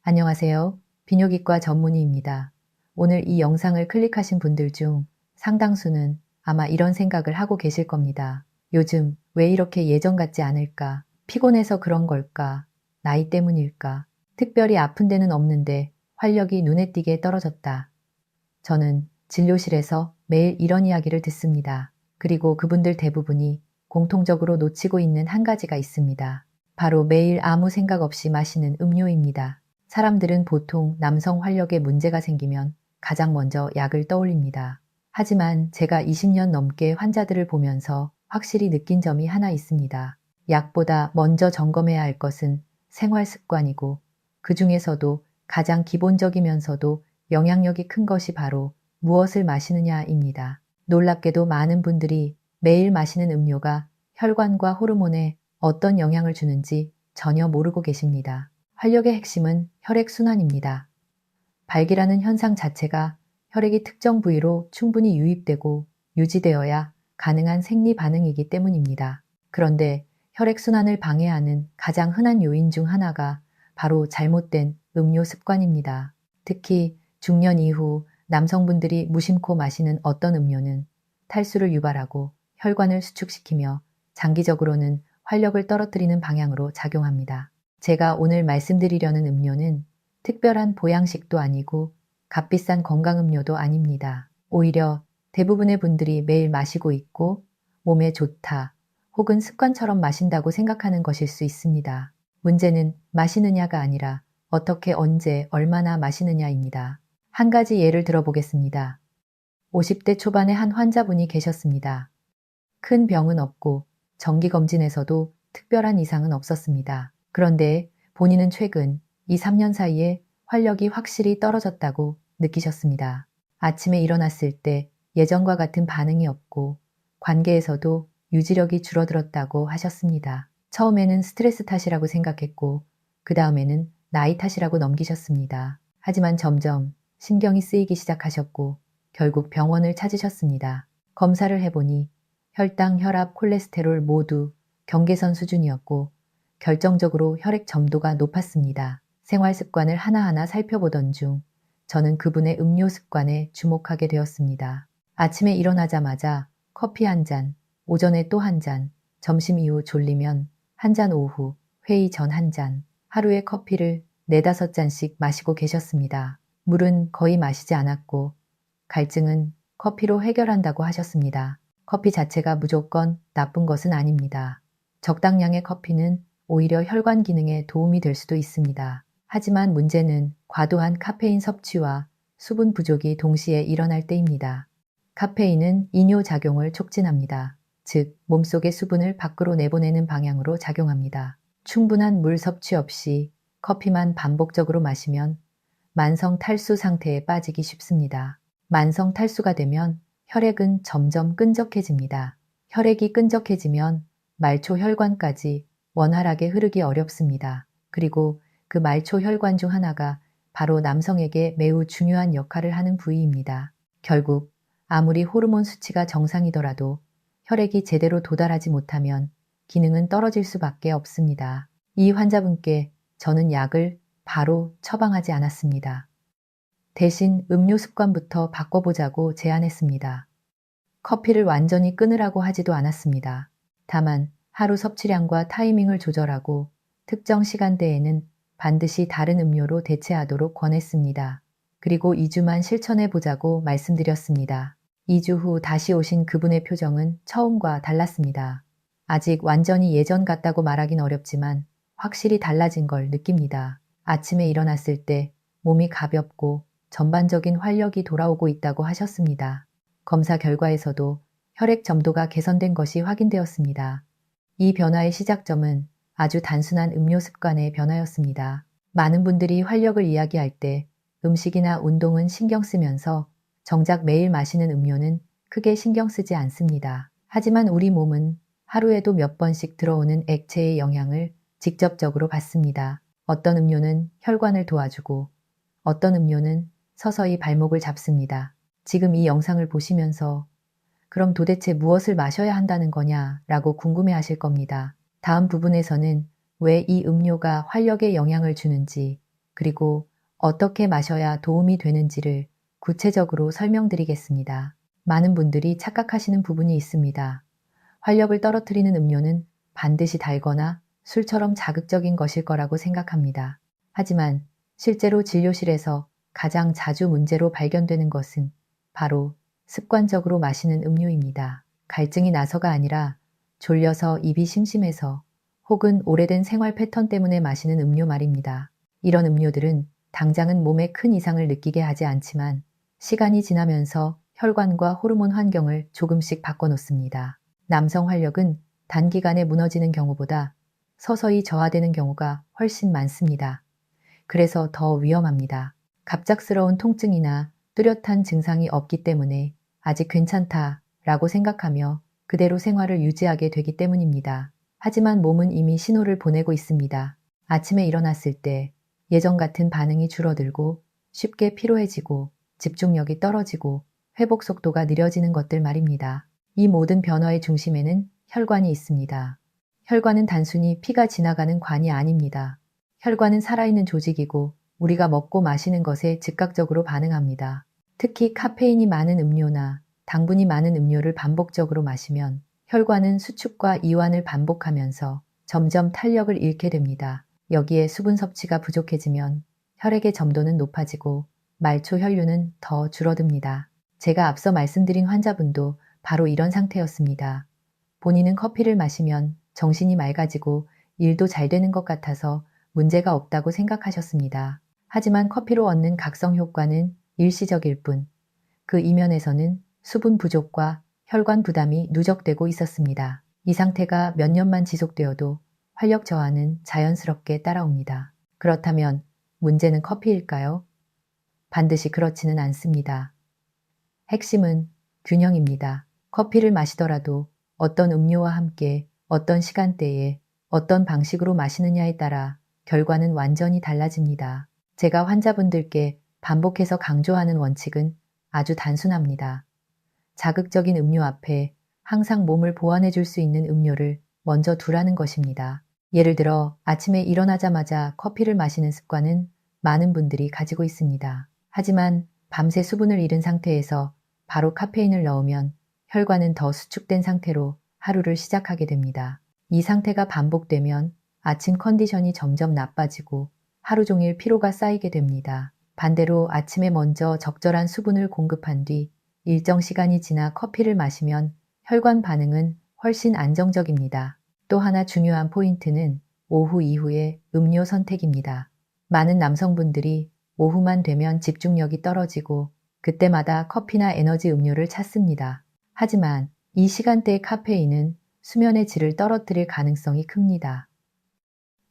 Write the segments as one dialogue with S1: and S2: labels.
S1: 안녕하세요. 비뇨기과 전문의입니다. 오늘 이 영상을 클릭하신 분들 중 상당수는 아마 이런 생각을 하고 계실 겁니다. 요즘 왜 이렇게 예전 같지 않을까? 피곤해서 그런 걸까? 나이 때문일까? 특별히 아픈 데는 없는데 활력이 눈에 띄게 떨어졌다. 저는 진료실에서 매일 이런 이야기를 듣습니다. 그리고 그분들 대부분이 공통적으로 놓치고 있는 한 가지가 있습니다. 바로 매일 아무 생각 없이 마시는 음료입니다. 사람들은 보통 남성 활력에 문제가 생기면 가장 먼저 약을 떠올립니다. 하지만 제가 20년 넘게 환자들을 보면서 확실히 느낀 점이 하나 있습니다. 약보다 먼저 점검해야 할 것은 생활 습관이고 그 중에서도 가장 기본적이면서도 영향력이 큰 것이 바로 무엇을 마시느냐입니다. 놀랍게도 많은 분들이 매일 마시는 음료가 혈관과 호르몬에 어떤 영향을 주는지 전혀 모르고 계십니다. 활력의 핵심은 혈액순환입니다. 발기라는 현상 자체가 혈액이 특정 부위로 충분히 유입되고 유지되어야 가능한 생리 반응이기 때문입니다. 그런데 혈액순환을 방해하는 가장 흔한 요인 중 하나가 바로 잘못된 음료 습관입니다. 특히 중년 이후 남성분들이 무심코 마시는 어떤 음료는 탈수를 유발하고 혈관을 수축시키며 장기적으로는 활력을 떨어뜨리는 방향으로 작용합니다. 제가 오늘 말씀드리려는 음료는 특별한 보양식도 아니고 값비싼 건강음료도 아닙니다. 오히려 대부분의 분들이 매일 마시고 있고 몸에 좋다 혹은 습관처럼 마신다고 생각하는 것일 수 있습니다. 문제는 마시느냐가 아니라 어떻게 언제 얼마나 마시느냐입니다. 한 가지 예를 들어보겠습니다. 50대 초반의 한 환자분이 계셨습니다. 큰 병은 없고 정기검진에서도 특별한 이상은 없었습니다. 그런데 본인은 최근 2, 3년 사이에 활력이 확실히 떨어졌다고 느끼셨습니다. 아침에 일어났을 때 예전과 같은 반응이 없고 관계에서도 유지력이 줄어들었다고 하셨습니다. 처음에는 스트레스 탓이라고 생각했고 그 다음에는 나이 탓이라고 넘기셨습니다. 하지만 점점 신경이 쓰이기 시작하셨고 결국 병원을 찾으셨습니다. 검사를 해보니 혈당, 혈압, 콜레스테롤 모두 경계선 수준이었고 결정적으로 혈액 점도가 높았습니다. 생활 습관을 하나하나 살펴보던 중 저는 그분의 음료 습관에 주목하게 되었습니다. 아침에 일어나자마자 커피 한 잔, 오전에 또 한 잔, 점심 이후 졸리면 한 잔 오후, 회의 전 한 잔, 하루에 커피를 4, 5잔씩 마시고 계셨습니다. 물은 거의 마시지 않았고 갈증은 커피로 해결한다고 하셨습니다. 커피 자체가 무조건 나쁜 것은 아닙니다. 적당량의 커피는 오히려 혈관 기능에 도움이 될 수도 있습니다. 하지만 문제는 과도한 카페인 섭취와 수분 부족이 동시에 일어날 때입니다. 카페인은 이뇨작용을 촉진합니다. 즉, 몸속의 수분을 밖으로 내보내는 방향으로 작용합니다. 충분한 물 섭취 없이 커피만 반복적으로 마시면 만성 탈수 상태에 빠지기 쉽습니다. 만성 탈수가 되면 혈액은 점점 끈적해집니다. 혈액이 끈적해지면 말초 혈관까지 원활하게 흐르기 어렵습니다. 그리고 그 말초 혈관 중 하나가 바로 남성에게 매우 중요한 역할을 하는 부위입니다. 결국 아무리 호르몬 수치가 정상이더라도 혈액이 제대로 도달하지 못하면 기능은 떨어질 수밖에 없습니다. 이 환자분께 저는 약을 바로 처방하지 않았습니다. 대신 음료 습관부터 바꿔보자고 제안했습니다. 커피를 완전히 끊으라고 하지도 않았습니다. 다만 하루 섭취량과 타이밍을 조절하고 특정 시간대에는 반드시 다른 음료로 대체하도록 권했습니다. 그리고 2주만 실천해보자고 말씀드렸습니다. 2주 후 다시 오신 그분의 표정은 처음과 달랐습니다. 아직 완전히 예전 같다고 말하긴 어렵지만 확실히 달라진 걸 느낍니다. 아침에 일어났을 때 몸이 가볍고 전반적인 활력이 돌아오고 있다고 하셨습니다. 검사 결과에서도 혈액 점도가 개선된 것이 확인되었습니다. 이 변화의 시작점은 아주 단순한 음료 습관의 변화였습니다. 많은 분들이 활력을 이야기할 때 음식이나 운동은 신경 쓰면서 정작 매일 마시는 음료는 크게 신경 쓰지 않습니다. 하지만 우리 몸은 하루에도 몇 번씩 들어오는 액체의 영향을 직접적으로 받습니다. 어떤 음료는 혈관을 도와주고 어떤 음료는 서서히 발목을 잡습니다. 지금 이 영상을 보시면서 그럼 도대체 무엇을 마셔야 한다는 거냐 라고 궁금해 하실 겁니다. 다음 부분에서는 왜 이 음료가 활력에 영향을 주는지, 그리고 어떻게 마셔야 도움이 되는지를 구체적으로 설명드리겠습니다. 많은 분들이 착각하시는 부분이 있습니다. 활력을 떨어뜨리는 음료는 반드시 달거나 술처럼 자극적인 것일 거라고 생각합니다. 하지만 실제로 진료실에서 가장 자주 문제로 발견되는 것은 바로 습관적으로 마시는 음료입니다. 갈증이 나서가 아니라 졸려서 입이 심심해서 혹은 오래된 생활 패턴 때문에 마시는 음료 말입니다. 이런 음료들은 당장은 몸에 큰 이상을 느끼게 하지 않지만 시간이 지나면서 혈관과 호르몬 환경을 조금씩 바꿔놓습니다. 남성 활력은 단기간에 무너지는 경우보다 서서히 저하되는 경우가 훨씬 많습니다. 그래서 더 위험합니다. 갑작스러운 통증이나 뚜렷한 증상이 없기 때문에 아직 괜찮다라고 생각하며 그대로 생활을 유지하게 되기 때문입니다. 하지만 몸은 이미 신호를 보내고 있습니다. 아침에 일어났을 때 예전 같은 반응이 줄어들고 쉽게 피로해지고 집중력이 떨어지고 회복 속도가 느려지는 것들 말입니다. 이 모든 변화의 중심에는 혈관이 있습니다. 혈관은 단순히 피가 지나가는 관이 아닙니다. 혈관은 살아있는 조직이고 우리가 먹고 마시는 것에 즉각적으로 반응합니다. 특히 카페인이 많은 음료나 당분이 많은 음료를 반복적으로 마시면 혈관은 수축과 이완을 반복하면서 점점 탄력을 잃게 됩니다. 여기에 수분 섭취가 부족해지면 혈액의 점도는 높아지고 말초 혈류는 더 줄어듭니다. 제가 앞서 말씀드린 환자분도 바로 이런 상태였습니다. 본인은 커피를 마시면 정신이 맑아지고 일도 잘 되는 것 같아서 문제가 없다고 생각하셨습니다. 하지만 커피로 얻는 각성 효과는 일시적일 뿐, 그 이면에서는 수분 부족과 혈관 부담이 누적되고 있었습니다. 이 상태가 몇 년만 지속되어도 활력 저하는 자연스럽게 따라옵니다. 그렇다면 문제는 커피일까요? 반드시 그렇지는 않습니다. 핵심은 균형입니다. 커피를 마시더라도 어떤 음료와 함께 어떤 시간대에 어떤 방식으로 마시느냐에 따라 결과는 완전히 달라집니다. 제가 환자분들께 반복해서 강조하는 원칙은 아주 단순합니다. 자극적인 음료 앞에 항상 몸을 보완해 줄 수 있는 음료를 먼저 두라는 것입니다. 예를 들어 아침에 일어나자마자 커피를 마시는 습관은 많은 분들이 가지고 있습니다. 하지만 밤새 수분을 잃은 상태에서 바로 카페인을 넣으면 혈관은 더 수축된 상태로 하루를 시작하게 됩니다. 이 상태가 반복되면 아침 컨디션이 점점 나빠지고 하루 종일 피로가 쌓이게 됩니다. 반대로 아침에 먼저 적절한 수분을 공급한 뒤 일정 시간이 지나 커피를 마시면 혈관 반응은 훨씬 안정적입니다. 또 하나 중요한 포인트는 오후 이후의 음료 선택입니다. 많은 남성분들이 오후만 되면 집중력이 떨어지고 그때마다 커피나 에너지 음료를 찾습니다. 하지만 이 시간대의 카페인은 수면의 질을 떨어뜨릴 가능성이 큽니다.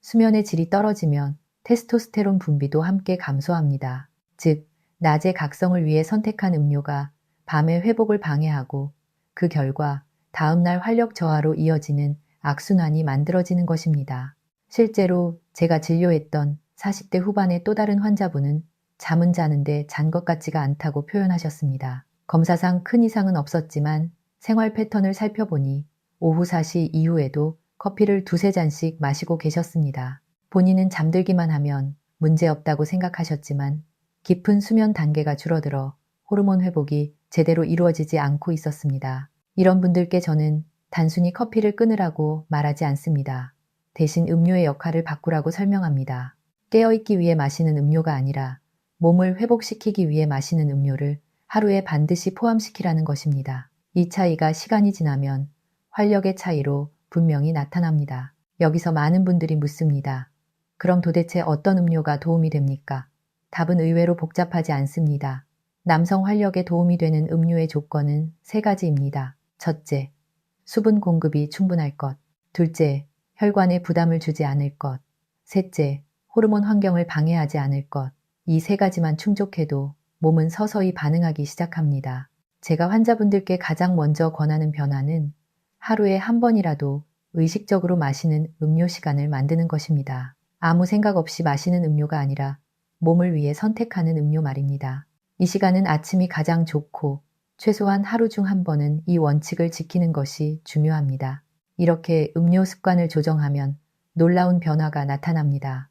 S1: 수면의 질이 떨어지면 테스토스테론 분비도 함께 감소합니다. 즉, 낮에 각성을 위해 선택한 음료가 밤의 회복을 방해하고 그 결과 다음날 활력 저하로 이어지는 악순환이 만들어지는 것입니다. 실제로 제가 진료했던 40대 후반의 또 다른 환자분은 잠은 자는데 잔 것 같지가 않다고 표현하셨습니다. 검사상 큰 이상은 없었지만 생활 패턴을 살펴보니 오후 4시 이후에도 커피를 두세 잔씩 마시고 계셨습니다. 본인은 잠들기만 하면 문제없다고 생각하셨지만 깊은 수면 단계가 줄어들어 호르몬 회복이 제대로 이루어지지 않고 있었습니다. 이런 분들께 저는 단순히 커피를 끊으라고 말하지 않습니다. 대신 음료의 역할을 바꾸라고 설명합니다. 깨어있기 위해 마시는 음료가 아니라 몸을 회복시키기 위해 마시는 음료를 하루에 반드시 포함시키라는 것입니다. 이 차이가 시간이 지나면 활력의 차이로 분명히 나타납니다. 여기서 많은 분들이 묻습니다. 그럼 도대체 어떤 음료가 도움이 됩니까? 답은 의외로 복잡하지 않습니다. 남성 활력에 도움이 되는 음료의 조건은 세 가지입니다. 첫째, 수분 공급이 충분할 것. 둘째, 혈관에 부담을 주지 않을 것. 셋째, 호르몬 환경을 방해하지 않을 것. 이 세 가지만 충족해도 몸은 서서히 반응하기 시작합니다. 제가 환자분들께 가장 먼저 권하는 변화는 하루에 한 번이라도 의식적으로 마시는 음료 시간을 만드는 것입니다. 아무 생각 없이 마시는 음료가 아니라 몸을 위해 선택하는 음료 말입니다. 이 시간은 아침이 가장 좋고 최소한 하루 중 한 번은 이 원칙을 지키는 것이 중요합니다. 이렇게 음료 습관을 조정하면 놀라운 변화가 나타납니다.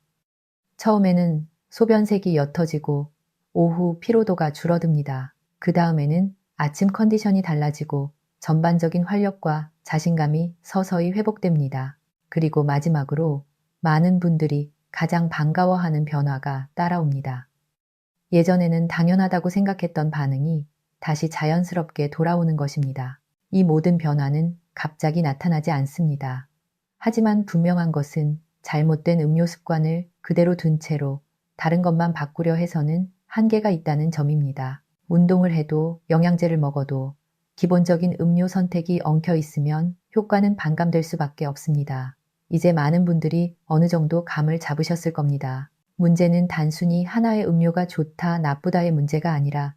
S1: 처음에는 소변색이 옅어지고 오후 피로도가 줄어듭니다. 그 다음에는 아침 컨디션이 달라지고 전반적인 활력과 자신감이 서서히 회복됩니다. 그리고 마지막으로 많은 분들이 가장 반가워하는 변화가 따라옵니다. 예전에는 당연하다고 생각했던 반응이 다시 자연스럽게 돌아오는 것입니다. 이 모든 변화는 갑자기 나타나지 않습니다. 하지만 분명한 것은 잘못된 음료 습관을 그대로 둔 채로 다른 것만 바꾸려 해서는 한계가 있다는 점입니다. 운동을 해도 영양제를 먹어도 기본적인 음료 선택이 엉켜 있으면 효과는 반감될 수밖에 없습니다. 이제 많은 분들이 어느 정도 감을 잡으셨을 겁니다. 문제는 단순히 하나의 음료가 좋다, 나쁘다의 문제가 아니라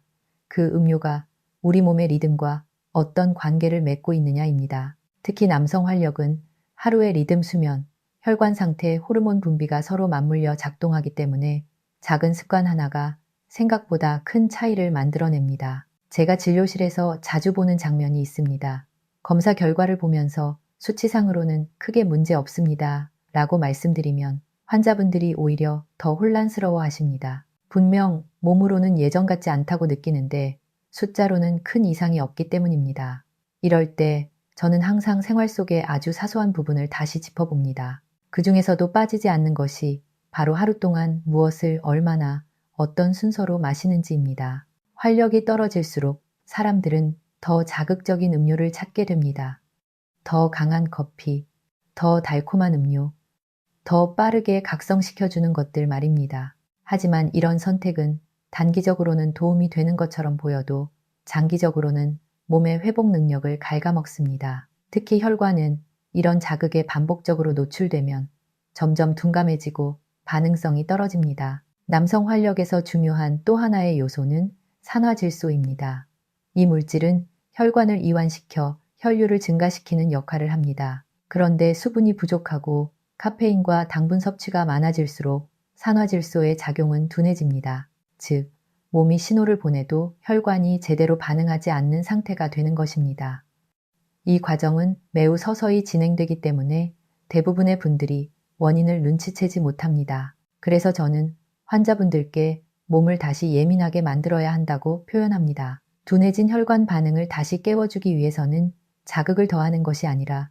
S1: 그 음료가 우리 몸의 리듬과 어떤 관계를 맺고 있느냐입니다. 특히 남성 활력은 하루의 리듬 수면, 혈관 상태, 호르몬 분비가 서로 맞물려 작동하기 때문에 작은 습관 하나가 생각보다 큰 차이를 만들어냅니다. 제가 진료실에서 자주 보는 장면이 있습니다. 검사 결과를 보면서 수치상으로는 크게 문제 없습니다. 라고 말씀드리면 환자분들이 오히려 더 혼란스러워 하십니다. 분명 몸으로는 예전 같지 않다고 느끼는데 숫자로는 큰 이상이 없기 때문입니다. 이럴 때 저는 항상 생활 속의 아주 사소한 부분을 다시 짚어봅니다. 그 중에서도 빠지지 않는 것이 바로 하루 동안 무엇을 얼마나 어떤 순서로 마시는지입니다. 활력이 떨어질수록 사람들은 더 자극적인 음료를 찾게 됩니다. 더 강한 커피, 더 달콤한 음료, 더 빠르게 각성시켜주는 것들 말입니다. 하지만 이런 선택은 단기적으로는 도움이 되는 것처럼 보여도 장기적으로는 몸의 회복 능력을 갉아먹습니다. 특히 혈관은 이런 자극에 반복적으로 노출되면 점점 둔감해지고 반응성이 떨어집니다. 남성 활력에서 중요한 또 하나의 요소는 산화질소입니다. 이 물질은 혈관을 이완시켜 혈류를 증가시키는 역할을 합니다. 그런데 수분이 부족하고 카페인과 당분 섭취가 많아질수록 산화질소의 작용은 둔해집니다. 즉, 몸이 신호를 보내도 혈관이 제대로 반응하지 않는 상태가 되는 것입니다. 이 과정은 매우 서서히 진행되기 때문에 대부분의 분들이 원인을 눈치채지 못합니다. 그래서 저는 환자분들께 몸을 다시 예민하게 만들어야 한다고 표현합니다. 둔해진 혈관 반응을 다시 깨워주기 위해서는 자극을 더하는 것이 아니라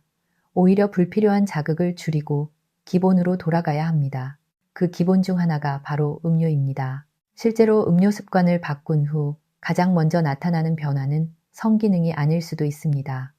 S1: 오히려 불필요한 자극을 줄이고 기본으로 돌아가야 합니다. 그 기본 중 하나가 바로 음료입니다. 실제로 음료 습관을 바꾼 후 가장 먼저 나타나는 변화는 성기능이 아닐 수도 있습니다.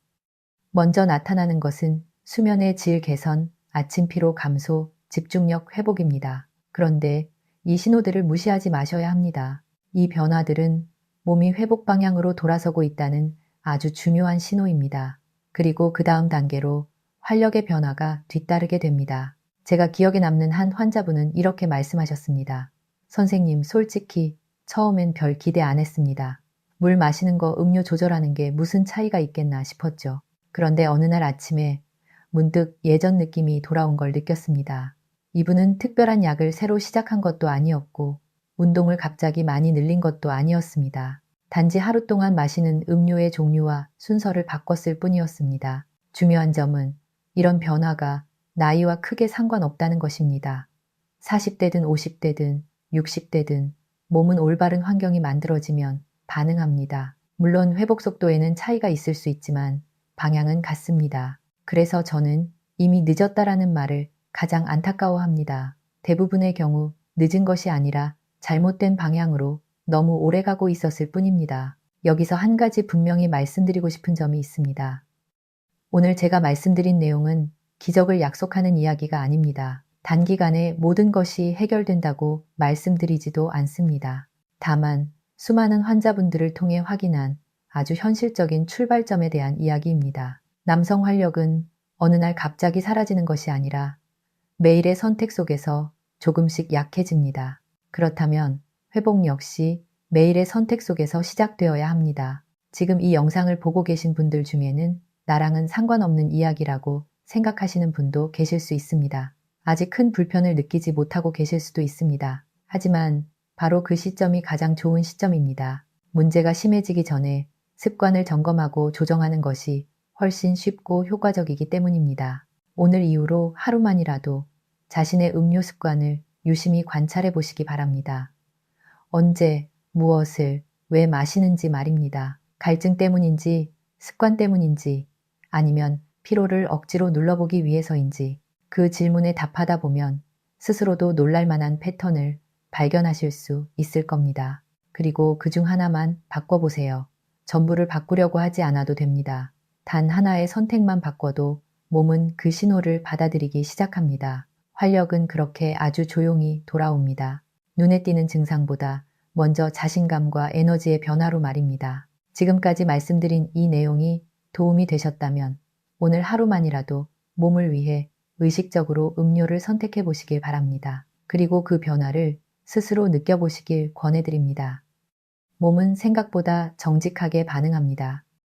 S1: 먼저 나타나는 것은 수면의 질 개선, 아침 피로 감소, 집중력 회복입니다. 그런데 이 신호들을 무시하지 마셔야 합니다. 이 변화들은 몸이 회복 방향으로 돌아서고 있다는 아주 중요한 신호입니다. 그리고 그 다음 단계로 활력의 변화가 뒤따르게 됩니다. 제가 기억에 남는 한 환자분은 이렇게 말씀하셨습니다. 선생님, 솔직히 처음엔 별 기대 안 했습니다. 물 마시는 거 음료 조절하는 게 무슨 차이가 있겠나 싶었죠. 그런데 어느 날 아침에 문득 예전 느낌이 돌아온 걸 느꼈습니다. 이분은 특별한 약을 새로 시작한 것도 아니었고 운동을 갑자기 많이 늘린 것도 아니었습니다. 단지 하루 동안 마시는 음료의 종류와 순서를 바꿨을 뿐이었습니다. 중요한 점은 이런 변화가 나이와 크게 상관없다는 것입니다. 40대든 50대든 60대든 몸은 올바른 환경이 만들어지면 반응합니다. 물론 회복 속도에는 차이가 있을 수 있지만 방향은 같습니다. 그래서 저는 이미 늦었다라는 말을 가장 안타까워합니다. 대부분의 경우 늦은 것이 아니라 잘못된 방향으로 너무 오래 가고 있었을 뿐입니다. 여기서 한 가지 분명히 말씀드리고 싶은 점이 있습니다. 오늘 제가 말씀드린 내용은 기적을 약속하는 이야기가 아닙니다. 단기간에 모든 것이 해결된다고 말씀드리지도 않습니다. 다만 수많은 환자분들을 통해 확인한 아주 현실적인 출발점에 대한 이야기입니다. 남성 활력은 어느 날 갑자기 사라지는 것이 아니라 매일의 선택 속에서 조금씩 약해집니다. 그렇다면 회복 역시 매일의 선택 속에서 시작되어야 합니다. 지금 이 영상을 보고 계신 분들 중에는 나랑은 상관없는 이야기라고 생각하시는 분도 계실 수 있습니다. 아직 큰 불편을 느끼지 못하고 계실 수도 있습니다. 하지만 바로 그 시점이 가장 좋은 시점입니다. 문제가 심해지기 전에 습관을 점검하고 조정하는 것이 훨씬 쉽고 효과적이기 때문입니다. 오늘 이후로 하루만이라도 자신의 음료 습관을 유심히 관찰해 보시기 바랍니다. 언제, 무엇을, 왜 마시는지 말입니다. 갈증 때문인지, 습관 때문인지, 아니면 피로를 억지로 눌러보기 위해서인지 그 질문에 답하다 보면 스스로도 놀랄 만한 패턴을 발견하실 수 있을 겁니다. 그리고 그중 하나만 바꿔보세요. 전부를 바꾸려고 하지 않아도 됩니다. 단 하나의 선택만 바꿔도 몸은 그 신호를 받아들이기 시작합니다. 활력은 그렇게 아주 조용히 돌아옵니다. 눈에 띄는 증상보다 먼저 자신감과 에너지의 변화로 말입니다. 지금까지 말씀드린 이 내용이 도움이 되셨다면 오늘 하루만이라도 몸을 위해 의식적으로 음료를 선택해 보시길 바랍니다. 그리고 그 변화를 스스로 느껴보시길 권해드립니다. 몸은 생각보다 정직하게 반응합니다.